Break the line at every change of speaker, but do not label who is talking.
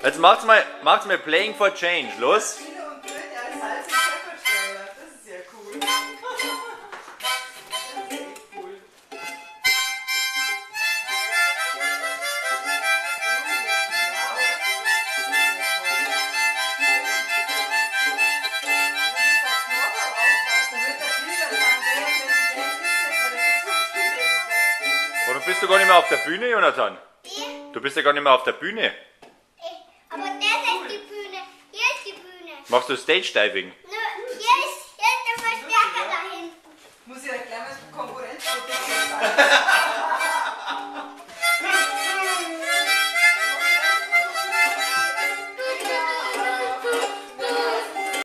Jetzt macht's mal Playing for Change. Los.
Chili und Brühe als Salz- und Pfefferstreuer. Das ist ja cool. Das ist echt cool.
Warum bist du gar nicht mehr auf der Bühne, Jonathan?
Hier,
Du bist ja gar nicht mehr auf der Bühne.
aber das ist die Bühne. Hier ist die Bühne.
Machst du Stage Diving?
Nö, hier ist der Verstärker da hinten.
Muss ich ja gleich mal Konkurrenz sein.